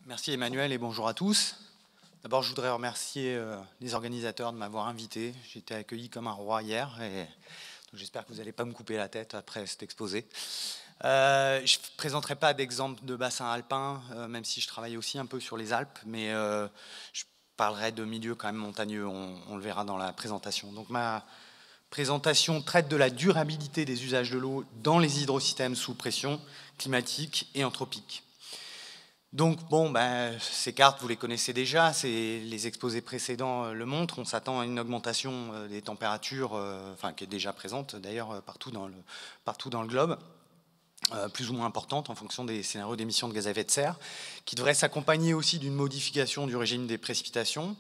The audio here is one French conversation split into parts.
Merci Emmanuel et bonjour à tous. D'abord, je voudrais remercier les organisateurs de m'avoir invité. J'ai été accueilli comme un roi hier et j'espère que vous n'allez pas me couper la tête après cet exposé. Je ne présenterai pas d'exemple de bassin alpin, même si je travaille aussi un peu sur les Alpes, mais je parlerai de milieux quand même montagneux, on le verra dans la présentation. Donc ma présentation traite de la durabilité des usages de l'eau dans les hydrosystèmes sous pression climatique et anthropique. Donc bon, ces cartes, vous les connaissez déjà, les exposés précédents le montrent, on s'attend à une augmentation des températures, qui est déjà présente d'ailleurs partout dans le globe, plus ou moins importante en fonction des scénarios d'émissions de gaz à effet de serre, qui devrait s'accompagner aussi d'une modification du régime des précipitations,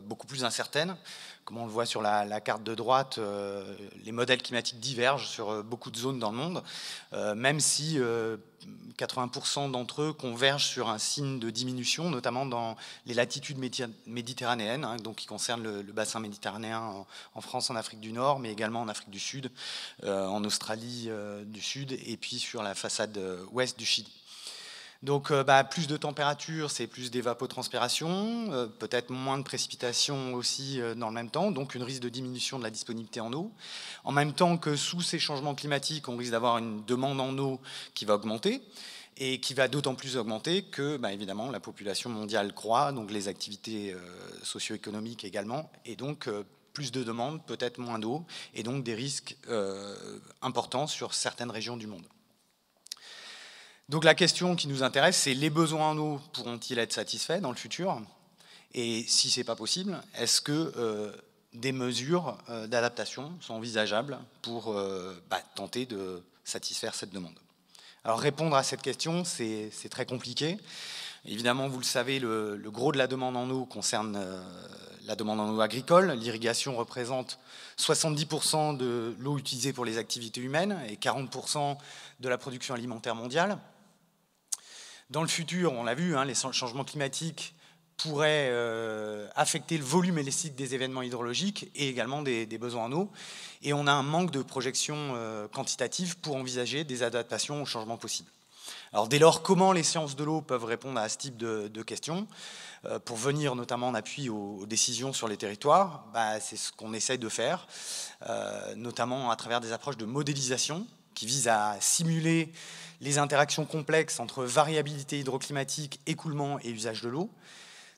beaucoup plus incertaine. Comme on le voit sur la carte de droite, les modèles climatiques divergent sur beaucoup de zones dans le monde, même si 80% d'entre eux convergent sur un signe de diminution, notamment dans les latitudes méditerranéennes, donc qui concernent le bassin méditerranéen en France, en Afrique du Nord, mais également en Afrique du Sud, en Australie du Sud, et puis sur la façade ouest du Chili. Donc plus de température, c'est plus d'évapotranspiration, peut-être moins de précipitations aussi dans le même temps, donc une risque de diminution de la disponibilité en eau. En même temps que sous ces changements climatiques, on risque d'avoir une demande en eau qui va augmenter, et qui va d'autant plus augmenter que, évidemment, la population mondiale croît, donc les activités socio-économiques également, et donc plus de demandes, peut-être moins d'eau, et donc des risques importants sur certaines régions du monde. Donc la question qui nous intéresse, c'est les besoins en eau pourront-ils être satisfaits dans le futur? Et si ce n'est pas possible, est-ce que des mesures d'adaptation sont envisageables pour tenter de satisfaire cette demande? Alors répondre à cette question, c'est très compliqué. Évidemment, vous le savez, le gros de la demande en eau concerne la demande en eau agricole. L'irrigation représente 70% de l'eau utilisée pour les activités humaines et 40% de la production alimentaire mondiale. Dans le futur, on l'a vu, les changements climatiques pourraient affecter le volume et les cycles des événements hydrologiques et également des besoins en eau. Et on a un manque de projection quantitative pour envisager des adaptations aux changements possibles. Alors dès lors, comment les sciences de l'eau peuvent répondre à ce type de questions pour venir notamment en appui aux décisions sur les territoires? C'est ce qu'on essaye de faire, notamment à travers des approches de modélisation qui visent à simuler les interactions complexes entre variabilité hydroclimatique, écoulement et usage de l'eau,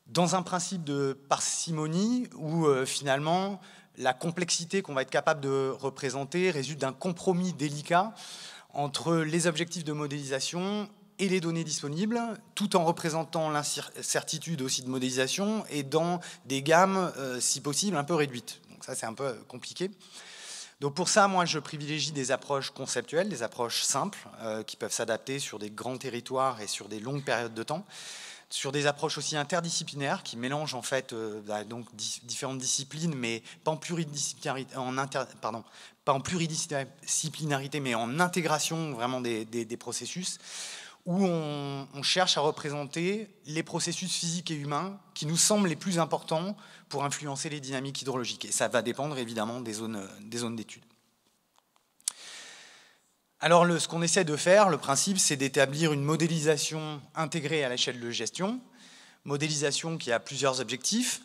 dans un principe de parcimonie où finalement la complexité qu'on va être capable de représenter résulte d'un compromis délicat entre les objectifs de modélisation et les données disponibles, tout en représentant l'incertitude aussi de modélisation et dans des gammes, si possible, un peu réduites. Donc ça, c'est un peu compliqué. Donc pour ça, moi, je privilégie des approches conceptuelles, des approches simples, qui peuvent s'adapter sur des grands territoires et sur des longues périodes de temps, sur des approches aussi interdisciplinaires qui mélangent en fait donc différentes disciplines, mais pas en pluridisciplinarité, pas en pluridisciplinarité, mais en intégration vraiment des processus, où on cherche à représenter les processus physiques et humains qui nous semblent les plus importants pour influencer les dynamiques hydrologiques. Et ça va dépendre évidemment des zones d'études. Alors ce qu'on essaie de faire, le principe, c'est d'établir une modélisation intégrée à l'échelle de gestion, modélisation qui a plusieurs objectifs.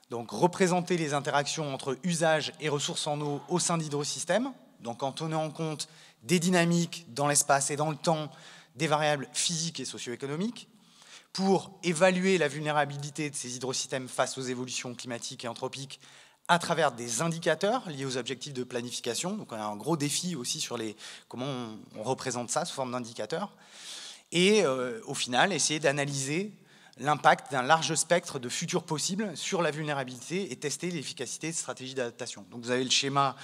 Donc représenter les interactions entre usage et ressources en eau au sein d'hydrosystèmes, donc en tenant en compte des dynamiques dans l'espace et dans le temps, des variables physiques et socio-économiques, pour évaluer la vulnérabilité de ces hydrosystèmes face aux évolutions climatiques et anthropiques à travers des indicateurs liés aux objectifs de planification. Donc on a un gros défi aussi sur comment on représente ça sous forme d'indicateurs. Et au final, essayer d'analyser l'impact d'un large spectre de futurs possibles sur la vulnérabilité et tester l'efficacité de stratégies d'adaptation. Donc vous avez le schéma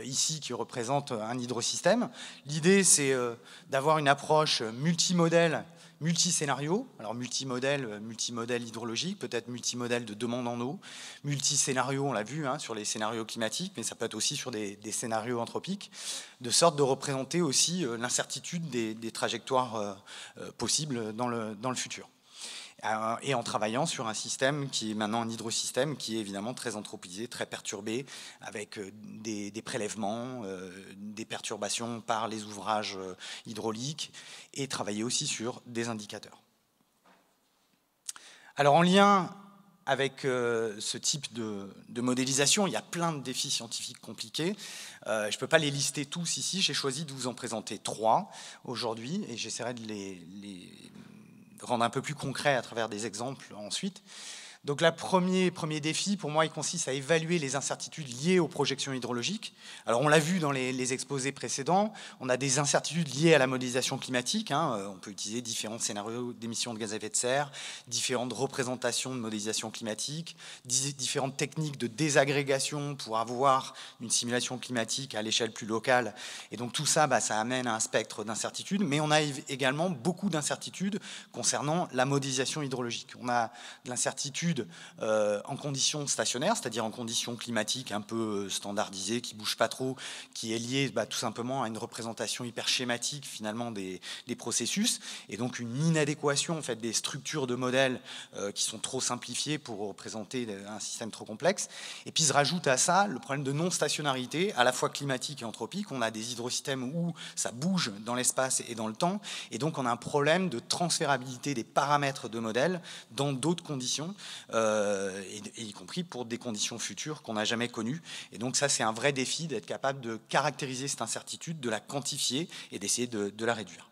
ici qui représente un hydrosystème. L'idée, c'est d'avoir une approche multimodèle, multiscénario. Alors multimodèle hydrologique, peut-être multimodèle de demande en eau, multiscénario, on l'a vu sur les scénarios climatiques, mais ça peut être aussi sur des scénarios anthropiques, de sorte de représenter aussi l'incertitude des trajectoires possibles dans le futur. Et en travaillant sur un système qui est maintenant un hydrosystème qui est évidemment très anthropisé, très perturbé, avec des prélèvements, des perturbations par les ouvrages hydrauliques, et travailler aussi sur des indicateurs. Alors en lien avec ce type de modélisation, il y a plein de défis scientifiques compliqués. Je ne peux pas les lister tous ici, j'ai choisi de vous en présenter 3 aujourd'hui, et j'essaierai de les rendre un peu plus concrets à travers des exemples ensuite. Donc le premier défi, pour moi, il consiste à évaluer les incertitudes liées aux projections hydrologiques. Alors on l'a vu dans les exposés précédents, on a des incertitudes liées à la modélisation climatique. On peut utiliser différents scénarios d'émissions de gaz à effet de serre, différentes représentations de modélisation climatique, différentes techniques de désagrégation pour avoir une simulation climatique à l'échelle plus locale. Et donc tout ça, ça amène à un spectre d'incertitudes, mais on a également beaucoup d'incertitudes concernant la modélisation hydrologique. On a de l'incertitude en conditions stationnaires, c'est-à-dire en conditions climatiques un peu standardisées, qui ne bougent pas trop, qui est liée tout simplement à une représentation hyper schématique finalement des processus, et donc une inadéquation en fait, des structures de modèles qui sont trop simplifiées pour représenter un système trop complexe. Et puis se rajoute à ça le problème de non-stationnarité, à la fois climatique et anthropique. On a des hydrosystèmes où ça bouge dans l'espace et dans le temps, et donc on a un problème de transférabilité des paramètres de modèles dans d'autres conditions, et y compris pour des conditions futures qu'on n'a jamais connues. Et donc ça, c'est un vrai défi d'être capable de caractériser cette incertitude, de la quantifier et d'essayer de la réduire.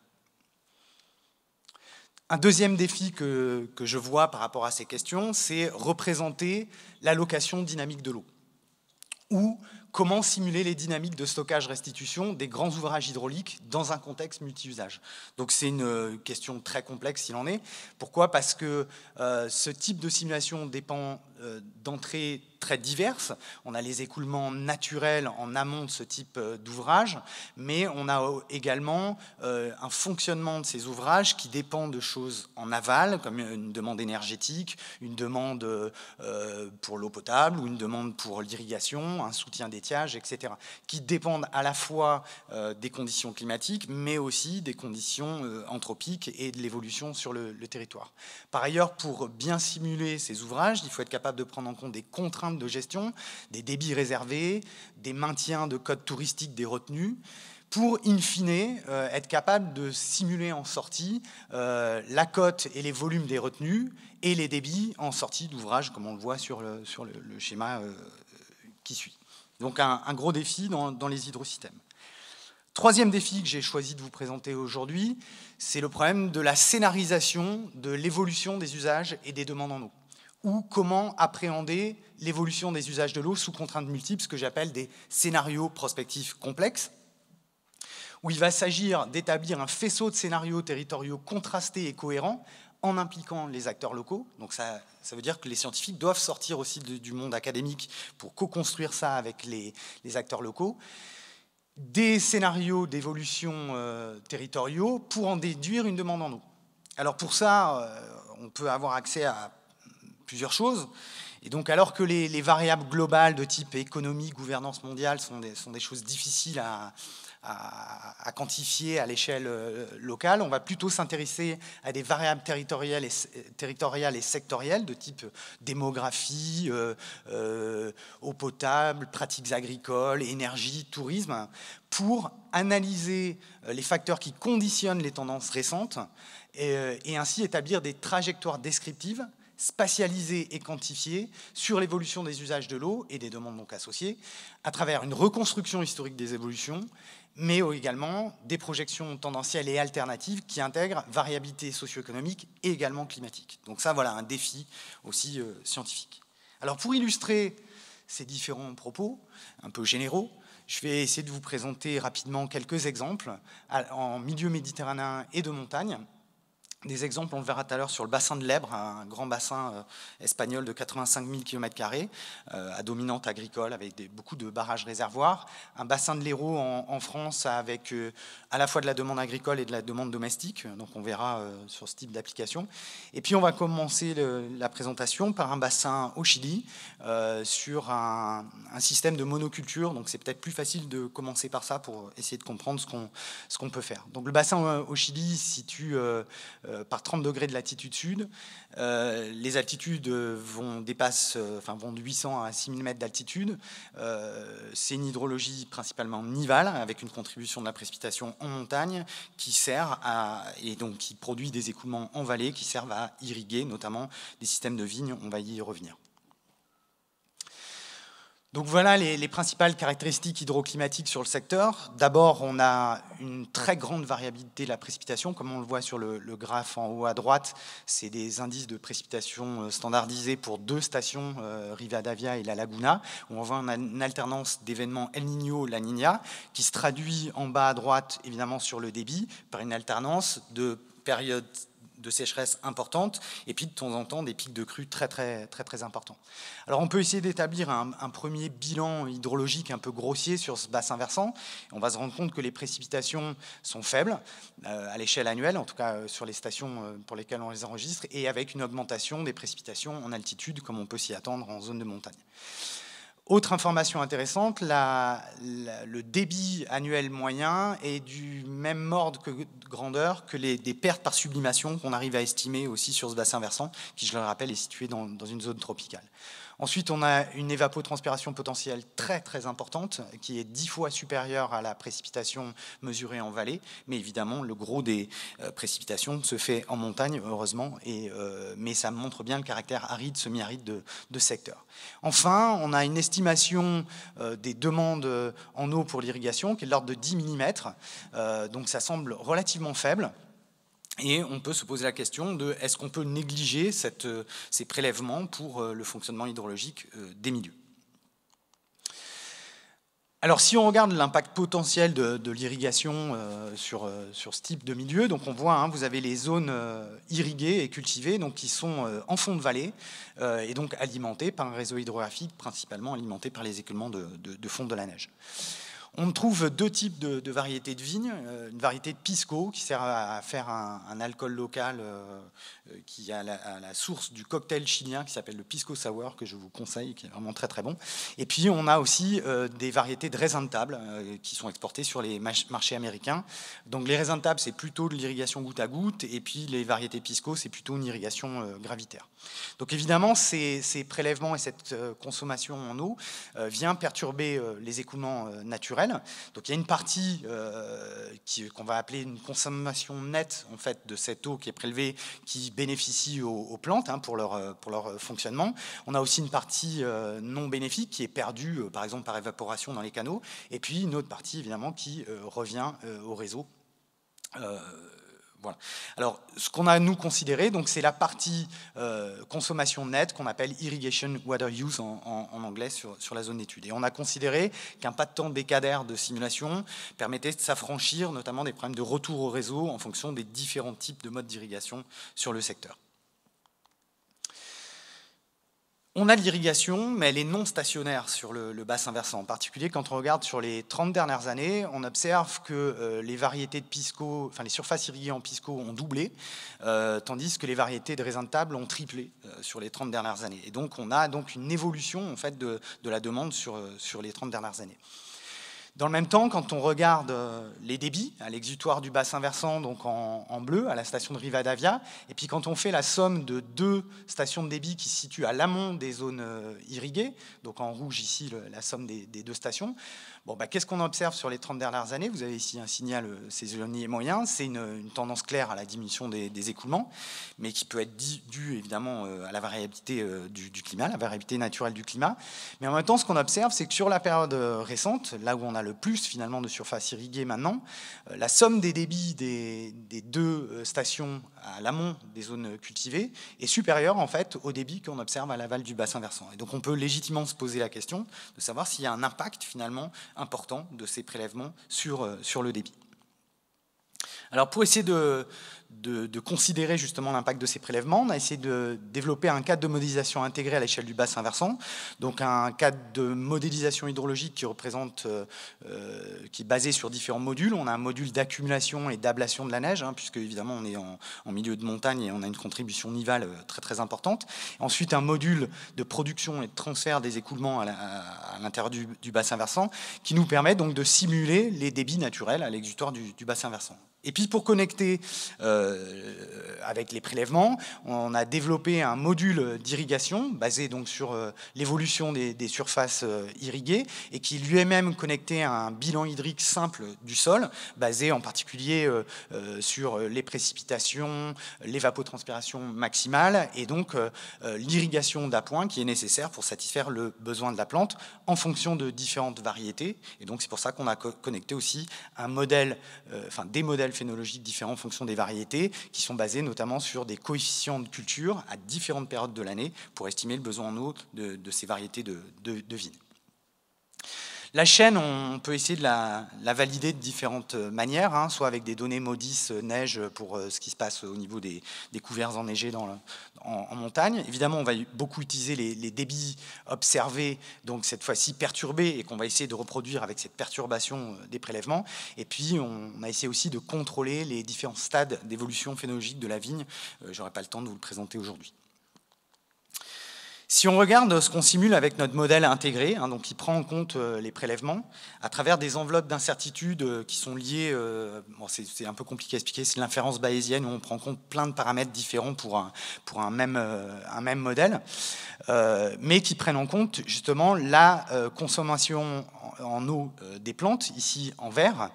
Un deuxième défi que je vois par rapport à ces questions, c'est représenter l'allocation dynamique de l'eau, ou comment simuler les dynamiques de stockage-restitution des grands ouvrages hydrauliques dans un contexte multi-usage. Donc c'est une question très complexe s'il en est. Pourquoi ? Parce que ce type de simulation dépend d'entrées très diverses. On a les écoulements naturels en amont de ce type d'ouvrage, mais on a également un fonctionnement de ces ouvrages qui dépend de choses en aval, comme une demande énergétique, une demande pour l'eau potable ou une demande pour l'irrigation, un soutien d'étiage, etc., qui dépendent à la fois des conditions climatiques, mais aussi des conditions anthropiques et de l'évolution sur le territoire. Par ailleurs, pour bien simuler ces ouvrages, il faut être capable de prendre en compte des contraintes de gestion, des débits réservés, des maintiens de codes touristiques des retenues, pour, in fine, être capable de simuler en sortie la cote et les volumes des retenues et les débits en sortie d'ouvrage, comme on le voit sur le schéma qui suit. Donc un gros défi dans les hydrosystèmes. Troisième défi que j'ai choisi de vous présenter aujourd'hui, c'est le problème de la scénarisation de l'évolution des usages et des demandes en eau, ou comment appréhender l'évolution des usages de l'eau sous contraintes multiples, ce que j'appelle des scénarios prospectifs complexes, où il va s'agir d'établir un faisceau de scénarios territoriaux contrastés et cohérents en impliquant les acteurs locaux. Donc ça veut dire que les scientifiques doivent sortir aussi du monde académique pour co-construire ça avec les acteurs locaux. Des scénarios d'évolution territoriaux pour en déduire une demande en eau. Alors pour ça, on peut avoir accès à plusieurs choses. Et donc alors que les variables globales de type économie, gouvernance mondiale sont des choses difficiles à quantifier à l'échelle locale, on va plutôt s'intéresser à des variables territoriales et sectorielles de type démographie, eau potable, pratiques agricoles, énergie, tourisme, pour analyser les facteurs qui conditionnent les tendances récentes et ainsi établir des trajectoires descriptives spatialisées et quantifiées sur l'évolution des usages de l'eau et des demandes donc associées, à travers une reconstruction historique des évolutions, mais également des projections tendancielles et alternatives qui intègrent variabilité socio-économique et également climatique. Donc ça, voilà, un défi aussi scientifique. Alors pour illustrer ces différents propos, un peu généraux, je vais essayer de vous présenter rapidement quelques exemples en milieu méditerranéen et de montagne. Des exemples, on le verra tout à l'heure, sur le bassin de l'Èbre, un grand bassin espagnol de 85 000 km² à dominante agricole avec beaucoup de barrages réservoirs. Un bassin de l'Hérault en France avec à la fois de la demande agricole et de la demande domestique. Donc on verra sur ce type d'application. Et puis on va commencer la présentation par un bassin au Chili sur un système de monoculture. Donc c'est peut-être plus facile de commencer par ça pour essayer de comprendre ce qu'on peut faire. Donc le bassin au Chili se situe par 30 degrés de latitude sud. Les altitudes vont de 800 à 6000 mètres d'altitude. C'est une hydrologie principalement nivale, avec une contribution de la précipitation en montagne qui qui produit des écoulements en vallée qui servent à irriguer notamment des systèmes de vignes. On va y revenir. Donc voilà les principales caractéristiques hydroclimatiques sur le secteur. D'abord, on a une très grande variabilité de la précipitation, comme on le voit sur le graphe en haut à droite. C'est des indices de précipitation standardisés pour 2 stations, Rivadavia et La Laguna, où on voit une alternance d'événements El Niño, La Niña, qui se traduit en bas à droite, évidemment, sur le débit, par une alternance de périodes de sécheresse importante, et puis de temps en temps des pics de crue très importants. Alors on peut essayer d'établir un premier bilan hydrologique un peu grossier sur ce bassin versant. On va se rendre compte que les précipitations sont faibles à l'échelle annuelle, en tout cas sur les stations pour lesquelles on les enregistre, et avec une augmentation des précipitations en altitude, comme on peut s'y attendre en zone de montagne. Autre information intéressante, le débit annuel moyen est du même ordre de grandeur que des pertes par sublimation qu'on arrive à estimer aussi sur ce bassin versant, qui, je le rappelle, est situé dans une zone tropicale. Ensuite, on a une évapotranspiration potentielle très importante, qui est 10 fois supérieure à la précipitation mesurée en vallée, mais évidemment, le gros des précipitations se fait en montagne, heureusement, mais ça montre bien le caractère aride, semi-aride de secteur. Enfin, on a une estimation des demandes en eau pour l'irrigation, qui est de l'ordre de 10 mm, donc ça semble relativement faible. Et on peut se poser la question de est-ce qu'on peut négliger ces prélèvements pour le fonctionnement hydrologique des milieux. Alors si on regarde l'impact potentiel de l'irrigation sur ce type de milieu, donc on voit, vous avez les zones irriguées et cultivées, donc qui sont en fond de vallée et donc alimentées par un réseau hydrographique principalement alimenté par les écoulements de fonte de la neige. On trouve 2 types de variétés de vignes. Une variété de pisco qui sert à faire un alcool local qui est à la source du cocktail chilien qui s'appelle le pisco sour, que je vous conseille, qui est vraiment très bon. Et puis on a aussi des variétés de raisins de table qui sont exportés sur les marchés américains. Donc les raisins de table, c'est plutôt de l'irrigation goutte à goutte, et puis les variétés pisco, c'est plutôt une irrigation gravitaire. Donc évidemment, ces prélèvements et cette consommation en eau vient perturber les écoulements naturels. Donc il y a une partie qu'on va appeler une consommation nette en fait, de cette eau qui est prélevée, qui bénéficie aux plantes pour leur fonctionnement. On a aussi une partie non bénéfique qui est perdue, par exemple par évaporation dans les canaux, et puis une autre partie évidemment qui revient au réseau. Voilà. Alors, ce qu'on a nous considéré, donc c'est la partie consommation nette qu'on appelle irrigation water use en anglais sur la zone d'étude. Et on a considéré qu'un pas de temps décadaire de simulation permettait de s'affranchir notamment des problèmes de retour au réseau en fonction des différents types de modes d'irrigation sur le secteur. On a de l'irrigation, mais elle est non stationnaire sur le bassin versant. En particulier, quand on regarde sur les 30 dernières années, on observe que les variétés de pisco, enfin les surfaces irriguées en pisco ont doublé, tandis que les variétés de raisins de table ont triplé sur les 30 dernières années. Et donc, on a donc une évolution en fait, de la demande sur les 30 dernières années. Dans le même temps, quand on regarde les débits à l'exutoire du bassin versant, donc en bleu, à la station de Rivadavia, et puis quand on fait la somme de 2 stations de débit qui se situent à l'amont des zones irriguées, donc en rouge ici la somme des 2 stations, bon, qu'est-ce qu'on observe sur les 30 dernières années? Vous avez ici un signal saisonnier moyen, c'est une tendance claire à la diminution des écoulements, mais qui peut être due évidemment à la variabilité du climat, la variabilité naturelle du climat. Mais en même temps, ce qu'on observe, c'est que sur la période récente, là où on a le plus finalement de surface irriguée maintenant, la somme des débits des 2 stations à l'amont des zones cultivées est supérieure en fait au débit qu'on observe à l'aval du bassin versant. Et donc on peut légitimement se poser la question de savoir s'il y a un impact finalement important de ces prélèvements sur le débit. Alors pour essayer de considérer justement l'impact de ces prélèvements, on a essayé de développer un cadre de modélisation intégré à l'échelle du bassin versant, donc un cadre de modélisation hydrologique qui est basé sur différents modules. On a un module d'accumulation et d'ablation de la neige, puisque évidemment on est en milieu de montagne et on a une contribution nivale très importante. Ensuite un module de production et de transfert des écoulements à l'intérieur du bassin versant, qui nous permet donc de simuler les débits naturels à l'exutoire du bassin versant. Et puis pour connecter avec les prélèvements, on a développé un module d'irrigation basé donc sur l'évolution des surfaces irriguées et qui lui-même connecté à un bilan hydrique simple du sol, basé en particulier sur les précipitations, l'évapotranspiration maximale et donc l'irrigation d'appoint qui est nécessaire pour satisfaire le besoin de la plante en fonction de différentes variétés. Et donc c'est pour ça qu'on a connecté aussi un modèle, des modèles phénologiques différents en fonction des variétés, qui sont basés notamment sur des coefficients de culture à différentes périodes de l'année pour estimer le besoin en eau de ces variétés de vignes. La chaîne, on peut essayer de la valider de différentes manières, hein, soit avec des données MODIS neige pour ce qui se passe au niveau des couverts enneigés en montagne. Évidemment, on va beaucoup utiliser les débits observés, donc cette fois-ci perturbés, et qu'on va essayer de reproduire avec cette perturbation des prélèvements. Et puis, on a essayé aussi de contrôler les différents stades d'évolution phénologique de la vigne. Je n'aurai pas le temps de vous le présenter aujourd'hui. Si on regarde ce qu'on simule avec notre modèle intégré, hein, donc qui prend en compte les prélèvements, à travers des enveloppes d'incertitude qui sont liées, bon, c'est un peu compliqué à expliquer, c'est l'inférence bayésienne où on prend en compte plein de paramètres différents pour un même modèle, mais qui prennent en compte justement la consommation en eau des plantes, ici en vert.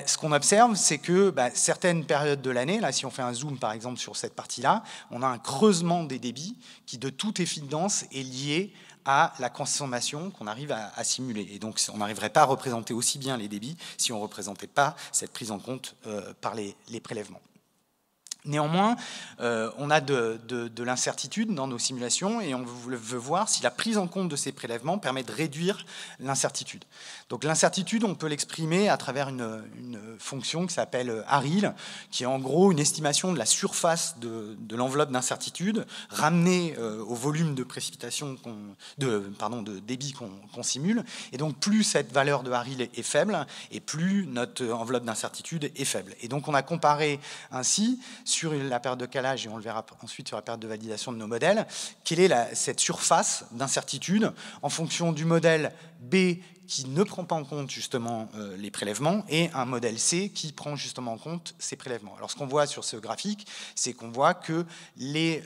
Ce qu'on observe, c'est que certaines périodes de l'année, là, si on fait un zoom par exemple sur cette partie-là, on a un creusement des débits qui, de toute évidence, est lié à la consommation qu'on arrive à simuler. Et donc, on n'arriverait pas à représenter aussi bien les débits si on ne représentait pas cette prise en compte par les prélèvements. Néanmoins, on a de l'incertitude dans nos simulations et on veut voir si la prise en compte de ces prélèvements permet de réduire l'incertitude. Donc l'incertitude, on peut l'exprimer à travers une fonction qui s'appelle ARIL, qui est en gros une estimation de la surface de l'enveloppe d'incertitude ramenée au volume de précipitation, de débit qu'on simule. Et donc plus cette valeur de ARIL est faible, et plus notre enveloppe d'incertitude est faible. Et donc on a comparé ainsi sur la période de calage, et on le verra ensuite sur la période de validation de nos modèles, quelle est cette surface d'incertitude en fonction du modèle B qui ne prend pas en compte justement les prélèvements et un modèle C qui prend justement en compte ces prélèvements. Alors ce qu'on voit sur ce graphique, c'est qu'on voit que les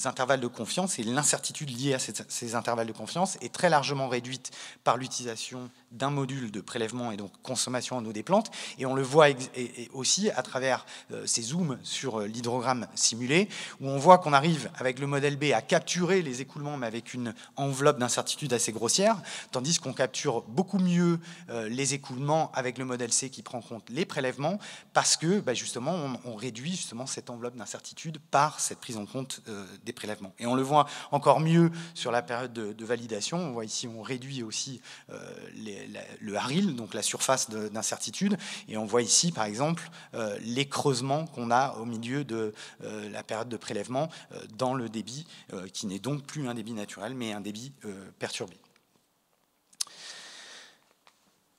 intervalles de confiance et l'incertitude liée à ces intervalles de confiance est très largement réduite par l'utilisation d'un module de prélèvement et donc consommation en eau des plantes. Et on le voit aussi à travers ces zooms sur l'hydrogramme simulé, où on voit qu'on arrive avec le modèle B à capturer les écoulements, mais avec une enveloppe d'incertitude assez grossière, tandis qu'on capture beaucoup mieux les écoulements avec le modèle C qui prend en compte les prélèvements, parce que justement, on réduit justement cette enveloppe d'incertitude par cette prise en compte des prélèvements. Et on le voit encore mieux sur la période de validation. On voit ici, on réduit aussi le ARIL, donc la surface d'incertitude, et on voit ici, par exemple, les creusements qu'on a au milieu de la période de prélèvement dans le débit, qui n'est donc plus un débit naturel, mais un débit perturbé.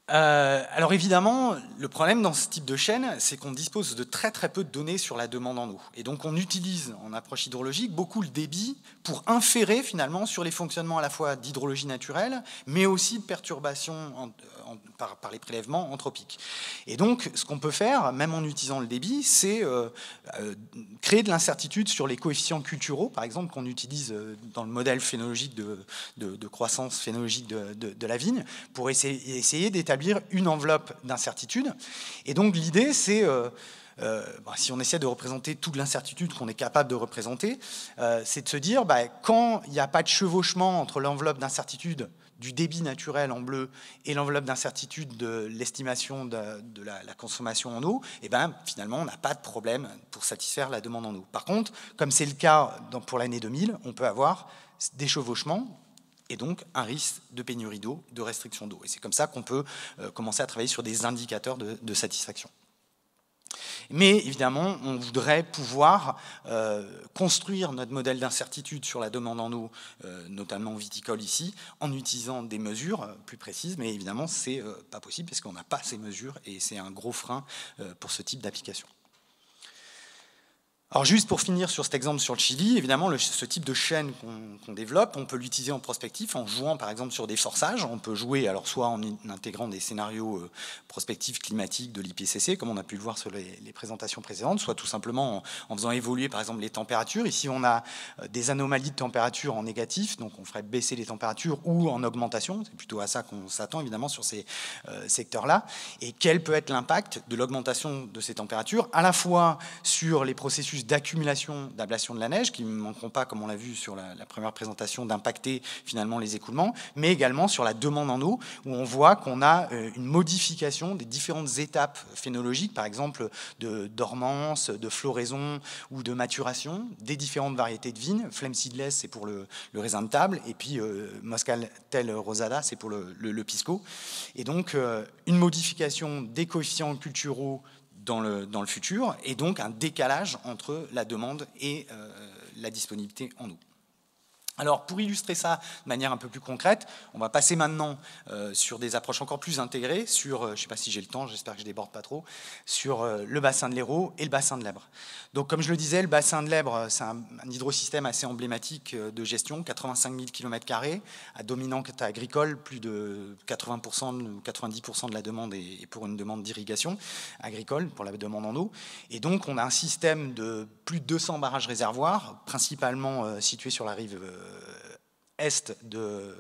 Alors évidemment, le problème dans ce type de chaîne, c'est qu'on dispose de très très peu de données sur la demande en eau. Et donc on utilise en approche hydrologique beaucoup le débit pour inférer finalement sur les fonctionnements à la fois d'hydrologie naturelle, mais aussi de perturbations par les prélèvements anthropiques. Et donc ce qu'on peut faire, même en utilisant le débit, c'est créer de l'incertitude sur les coefficients culturaux, par exemple, qu'on utilise dans le modèle phénologique de croissance phénologique de la vigne, pour essayer d'établir une enveloppe d'incertitude. Et donc l'idée, c'est, si on essaie de représenter toute l'incertitude qu'on est capable de représenter, c'est de se dire, quand il n'y a pas de chevauchement entre l'enveloppe d'incertitude du débit naturel en bleu et l'enveloppe d'incertitude de l'estimation de la consommation en eau, et finalement, on n'a pas de problème pour satisfaire la demande en eau. Par contre, comme c'est le cas pour l'année 2000, on peut avoir des chevauchements et donc un risque de pénurie d'eau, de restriction d'eau. Et c'est comme ça qu'on peut commencer à travailler sur des indicateurs de satisfaction. Mais évidemment, on voudrait pouvoir construire notre modèle d'incertitude sur la demande en eau, notamment viticole ici, en utilisant des mesures plus précises. Mais évidemment, c'est pas possible parce qu'on n'a pas ces mesures et c'est un gros frein pour ce type d'application. Alors juste pour finir sur cet exemple sur le Chili, évidemment ce type de chaîne qu'on développe, on peut l'utiliser en prospectif en jouant par exemple sur des forçages. On peut jouer alors soit en intégrant des scénarios prospectifs climatiques de l'IPCC, comme on a pu le voir sur les présentations précédentes, soit tout simplement en faisant évoluer par exemple les températures. Ici on a des anomalies de température en négatif, donc on ferait baisser les températures, ou en augmentation. C'est plutôt à ça qu'on s'attend évidemment sur ces secteurs-là. Et quel peut être l'impact de l'augmentation de ces températures, à la fois sur les processus d'accumulation, d'ablation de la neige, qui ne manqueront pas, comme on l'a vu sur la première présentation, d'impacter finalement les écoulements, mais également sur la demande en eau, où on voit qu'on a une modification des différentes étapes phénologiques, par exemple de dormance, de floraison ou de maturation, des différentes variétés de vignes. Flem seedless, c'est pour le raisin de table, et puis Moscatel rosada, c'est pour le pisco. Et donc, une modification des coefficients culturaux dans le futur, et donc un décalage entre la demande et la disponibilité en eau. Alors, pour illustrer ça de manière un peu plus concrète, on va passer maintenant sur des approches encore plus intégrées, sur, je ne sais pas si j'ai le temps, j'espère que je ne déborde pas trop, sur le bassin de l'Hérault et le bassin de l'Ebre. Donc, comme je le disais, le bassin de l'Ebre, c'est un hydrosystème assez emblématique de gestion, 85 000 km², à dominante agricole, plus de 80% ou 90% de la demande est pour une demande d'irrigation agricole, pour la demande en eau. Et donc, on a un système de plus de 200 barrages réservoirs, principalement situés sur la rive est de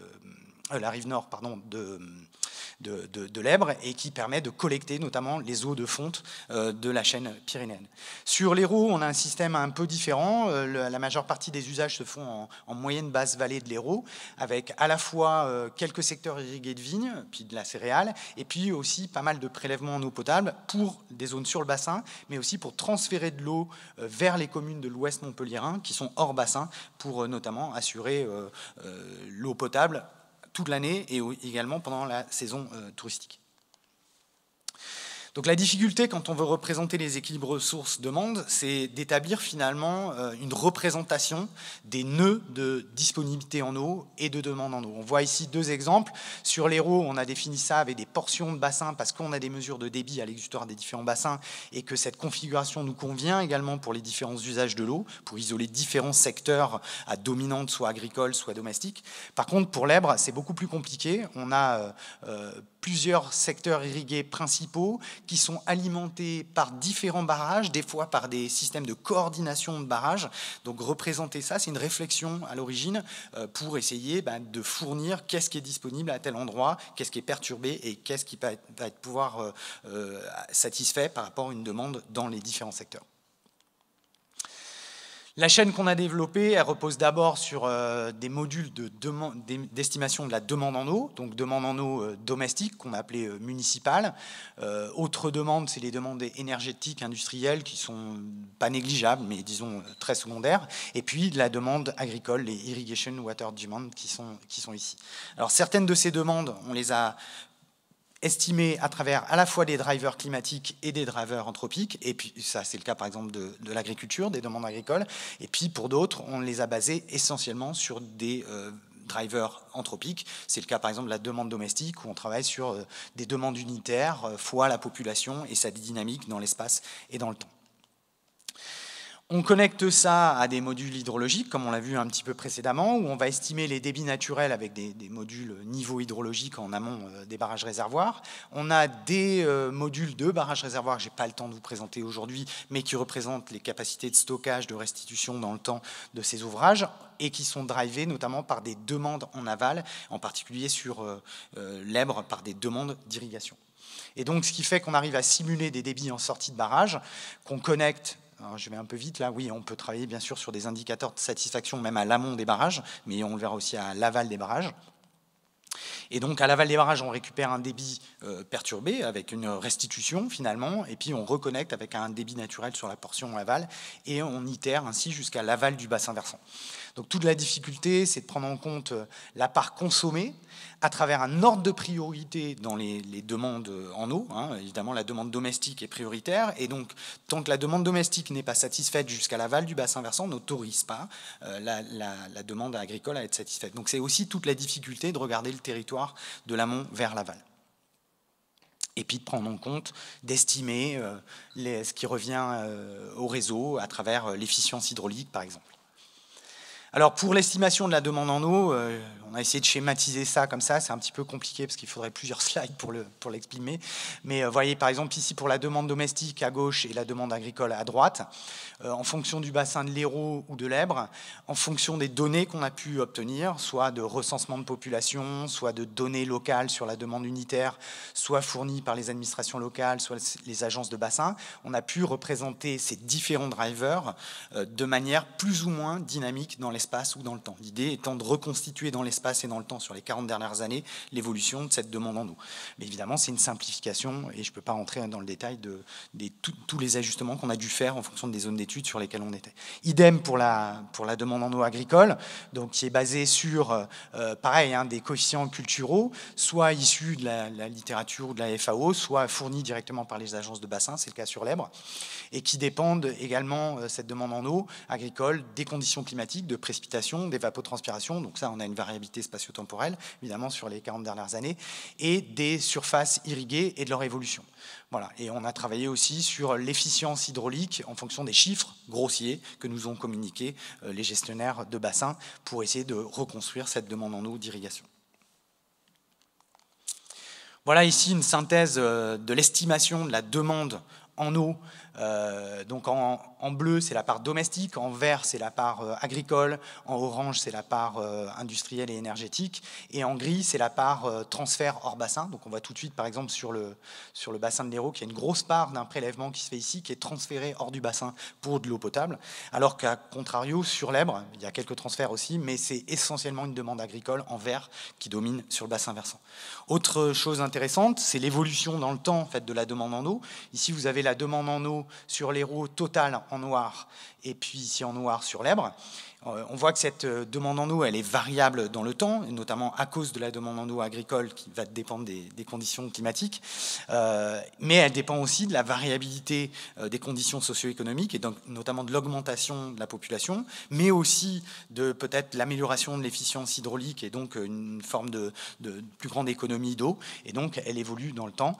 la rive nord, pardon, de l'Ebre, et qui permet de collecter notamment les eaux de fonte de la chaîne pyrénéenne. Sur l'Hérault, on a un système un peu différent. La majeure partie des usages se font en moyenne basse vallée de l'Hérault, avec à la fois quelques secteurs irrigués de vignes, puis de la céréale, et puis aussi pas mal de prélèvements en eau potable pour des zones sur le bassin, mais aussi pour transférer de l'eau vers les communes de l'ouest montpelliérain qui sont hors bassin, pour notamment assurer l'eau potable toute l'année et également pendant la saison touristique. Donc la difficulté quand on veut représenter les équilibres ressources-demande, c'est d'établir finalement une représentation des nœuds de disponibilité en eau et de demande en eau. On voit ici deux exemples. Sur l'Hérault, on a défini ça avec des portions de bassins parce qu'on a des mesures de débit à l'exutoire des différents bassins et que cette configuration nous convient également pour les différents usages de l'eau, pour isoler différents secteurs à dominante, soit agricole, soit domestique. Par contre, pour l'Ebre, c'est beaucoup plus compliqué. On a plusieurs secteurs irrigués principaux qui sont alimentés par différents barrages, des fois par des systèmes de coordination de barrages. Donc représenter ça, c'est une réflexion à l'origine pour essayer de fournir qu'est-ce qui est disponible à tel endroit, qu'est-ce qui est perturbé et qu'est-ce qui va être pouvoir satisfait par rapport à une demande dans les différents secteurs. La chaîne qu'on a développée, elle repose d'abord sur des modules d'estimation de la demande en eau, donc demande en eau domestique qu'on a appelée municipale. Autre demande, c'est les demandes énergétiques, industrielles, qui sont pas négligeables, mais disons très secondaires. Et puis la demande agricole, les irrigation water demand, qui sont ici. Alors certaines de ces demandes, on les a estimé à travers à la fois des drivers climatiques et des drivers anthropiques, et puis ça c'est le cas par exemple de l'agriculture, des demandes agricoles, et puis pour d'autres on les a basés essentiellement sur des drivers anthropiques. C'est le cas par exemple de la demande domestique où on travaille sur des demandes unitaires fois la population et sa dynamique dans l'espace et dans le temps. On connecte ça à des modules hydrologiques, comme on l'a vu un petit peu précédemment, où on va estimer les débits naturels avec des modules niveau hydrologique en amont des barrages réservoirs. On a des modules de barrages réservoirs que je n'ai pas le temps de vous présenter aujourd'hui, mais qui représentent les capacités de stockage, de restitution dans le temps de ces ouvrages, et qui sont drivés notamment par des demandes en aval, en particulier sur l'Ebre, par des demandes d'irrigation. Et donc, ce qui fait qu'on arrive à simuler des débits en sortie de barrage, qu'on connecte. Alors, je vais un peu vite là, oui, on peut travailler bien sûr sur des indicateurs de satisfaction même à l'amont des barrages, mais on le verra aussi à l'aval des barrages. Et donc à l'aval des barrages, on récupère un débit perturbé avec une restitution finalement, et puis on reconnecte avec un débit naturel sur la portion aval, et on itère ainsi jusqu'à l'aval du bassin versant. Donc toute la difficulté, c'est de prendre en compte la part consommée à travers un ordre de priorité dans les demandes en eau. Évidemment, la demande domestique est prioritaire, et donc tant que la demande domestique n'est pas satisfaite jusqu'à l'aval du bassin versant, on n'autorise pas la demande agricole à être satisfaite. Donc c'est aussi toute la difficulté de regarder le territoire de l'amont vers l'aval. et puis de prendre en compte, d'estimer ce qui revient au réseau à travers l'efficience hydraulique, par exemple. Alors pour l'estimation de la demande en eau, on a essayé de schématiser ça comme ça, c'est un petit peu compliqué parce qu'il faudrait plusieurs slides pour l'exprimer. Mais vous voyez par exemple ici pour la demande domestique à gauche et la demande agricole à droite, en fonction du bassin de l'Hérault ou de l'Èbre, en fonction des données qu'on a pu obtenir, soit de recensement de population, soit de données locales sur la demande unitaire, soit fournies par les administrations locales, soit les agences de bassin, on a pu représenter ces différents drivers de manière plus ou moins dynamique dans l'espace ou dans le temps. L'idée étant de reconstituer dans l'espace et dans le temps sur les 40 dernières années l'évolution de cette demande en eau. Mais évidemment, c'est une simplification et je ne peux pas rentrer dans le détail de tous les ajustements qu'on a dû faire en fonction des zones d'études sur lesquelles on était. Idem pour la demande en eau agricole, donc qui est basée sur, pareil, des coefficients culturaux, soit issus de la littérature ou de la FAO, soit fournis directement par les agences de bassin, c'est le cas sur l'Èbre, et qui dépendent également, cette demande en eau agricole, des conditions climatiques, de précipitation, d'évapotranspiration, donc ça on a une variabilité spatio-temporelle, évidemment sur les 40 dernières années, et des surfaces irriguées et de leur évolution. Voilà. Et on a travaillé aussi sur l'efficience hydraulique en fonction des chiffres grossiers que nous ont communiqués les gestionnaires de bassins pour essayer de reconstruire cette demande en eau d'irrigation. Voilà ici une synthèse de l'estimation de la demande en eau. Donc en bleu, c'est la part domestique, en vert, c'est la part agricole, en orange, c'est la part industrielle et énergétique, et en gris, c'est la part transfert hors bassin. Donc on voit tout de suite, par exemple, sur le bassin de l'Hérault, qu'il y a une grosse part d'un prélèvement qui se fait ici, qui est transféré hors du bassin pour de l'eau potable, alors qu'à contrario, sur l'Èbre, il y a quelques transferts aussi, mais c'est essentiellement une demande agricole en vert qui domine sur le bassin versant. Autre chose intéressante, c'est l'évolution dans le temps en fait, de la demande en eau. Ici, vous avez la demande en eau sur l'Hérault totale en noir, et puis ici en noir sur l'Èbre. On voit que cette demande en eau, elle est variable dans le temps, notamment à cause de la demande en eau agricole qui va dépendre des conditions climatiques, mais elle dépend aussi de la variabilité des conditions socio-économiques et donc notamment de l'augmentation de la population, mais aussi de peut-être l'amélioration de l'efficience hydraulique et donc une forme de plus grande économie d'eau, et donc elle évolue dans le temps.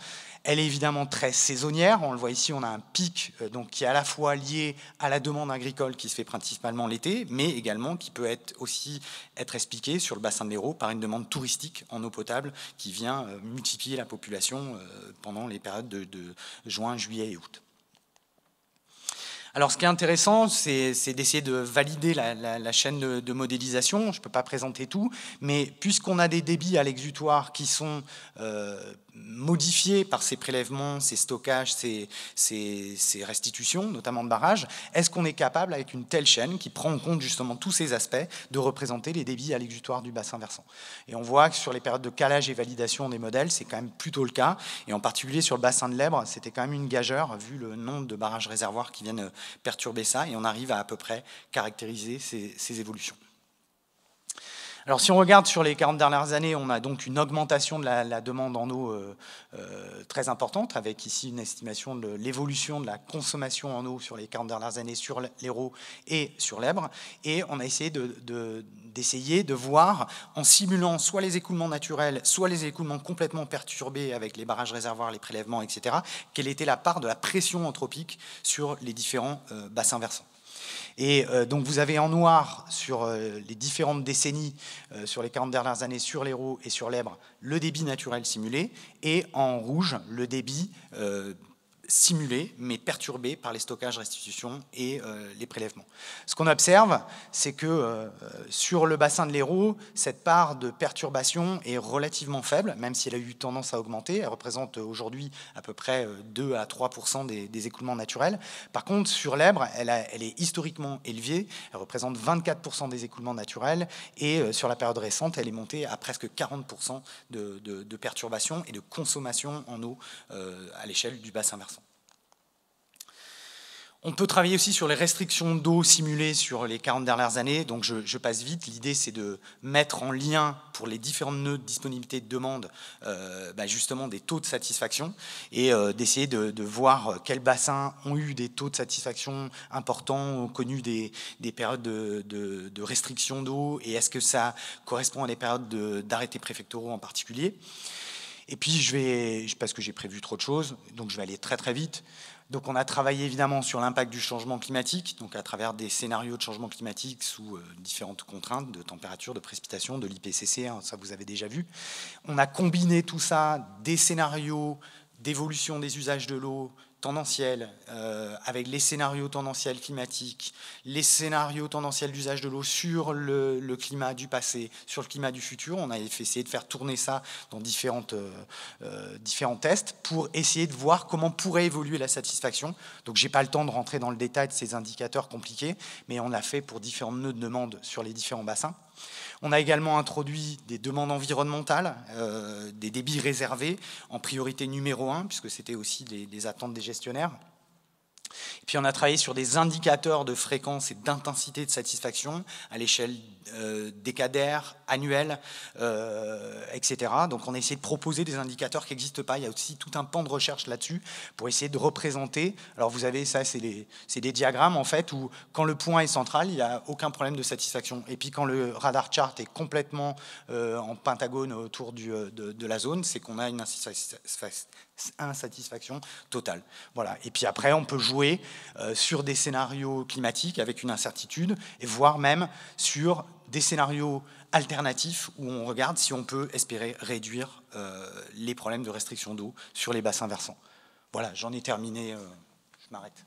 Elle est évidemment très saisonnière, on le voit ici, on a un pic donc, qui est à la fois lié à la demande agricole qui se fait principalement l'été, mais également qui peut aussi être expliqué sur le bassin de l'Hérault par une demande touristique en eau potable qui vient multiplier la population pendant les périodes de juin, juillet et août. Alors, ce qui est intéressant, c'est d'essayer de valider la chaîne de modélisation. Je ne peux pas présenter tout, mais puisqu'on a des débits à l'exutoire qui sont modifiés par ces prélèvements, ces stockages, ces restitutions, notamment de barrages, est-ce qu'on est capable, avec une telle chaîne qui prend en compte justement tous ces aspects, de représenter les débits à l'exutoire du bassin versant? Et on voit que sur les périodes de calage et validation des modèles, c'est quand même plutôt le cas, et en particulier sur le bassin de l'Èbre, c'était quand même une gageure, vu le nombre de barrages réservoirs qui viennent perturber ça, et on arrive à peu près caractériser ces évolutions. Alors si on regarde sur les 40 dernières années, on a donc une augmentation de la demande en eau très importante, avec ici une estimation de l'évolution de la consommation en eau sur les 40 dernières années sur l'Hérault et sur l'Èbre, et on a essayé d'essayer de voir, en simulant soit les écoulements naturels, soit les écoulements complètement perturbés avec les barrages réservoirs, les prélèvements, etc., quelle était la part de la pression anthropique sur les différents bassins versants. Et donc vous avez en noir sur les différentes décennies, sur les 40 dernières années, sur l'Hérault et sur l'Èbre, le débit naturel simulé, et en rouge, le débit simulé, mais perturbé par les stockages, restitutions et les prélèvements. Ce qu'on observe, c'est que sur le bassin de l'Hérault, cette part de perturbation est relativement faible, même si elle a eu tendance à augmenter. Elle représente aujourd'hui à peu près 2 à 3% des écoulements naturels. Par contre, sur l'Èbre, elle est historiquement élevée. Elle représente 24% des écoulements naturels. Et sur la période récente, elle est montée à presque 40% de perturbation et de consommation en eau à l'échelle du bassin versant. On peut travailler aussi sur les restrictions d'eau simulées sur les 40 dernières années, donc je passe vite. L'idée, c'est de mettre en lien pour les différentes nœuds de disponibilité de demande justement des taux de satisfaction et d'essayer de voir quels bassins ont eu des taux de satisfaction importants, ont connu des périodes de restriction d'eau, et est-ce que ça correspond à des périodes d'arrêtés préfectoraux en particulier. Et puis, parce que j'ai prévu trop de choses, donc je vais aller très très vite. Donc on a travaillé évidemment sur l'impact du changement climatique, donc à travers des scénarios de changement climatique sous différentes contraintes de température, de précipitation, de l'IPCC, hein, ça vous avez déjà vu. On a combiné tout ça, des scénarios d'évolution des usages de l'eau tendanciels, avec les scénarios tendanciels climatiques, les scénarios tendanciels d'usage de l'eau sur le climat du passé, sur le climat du futur. On a essayé de faire tourner ça dans différents tests pour essayer de voir comment pourrait évoluer la satisfaction. Donc j'ai pas le temps de rentrer dans le détail de ces indicateurs compliqués, mais on l'a fait pour différents nœuds de demande sur les différents bassins. On a également introduit des demandes environnementales, des débits réservés en priorité numéro 1, puisque c'était aussi des attentes des gestionnaires. Et puis on a travaillé sur des indicateurs de fréquence et d'intensité de satisfaction à l'échelle décadaire, annuelle, etc. Donc on a essayé de proposer des indicateurs qui n'existent pas. Il y a aussi tout un pan de recherche là-dessus pour essayer de représenter. Alors vous avez ça, c'est des diagrammes en fait où quand le point est central, il n'y a aucun problème de satisfaction. Et puis quand le radar chart est complètement en pentagone autour de la zone, c'est qu'on a une insatisfaction totale. Voilà. Et puis après, on peut jouer sur des scénarios climatiques avec une incertitude, et voire même sur des scénarios alternatifs où on regarde si on peut espérer réduire les problèmes de restriction d'eau sur les bassins versants. Voilà, j'en ai terminé, je m'arrête.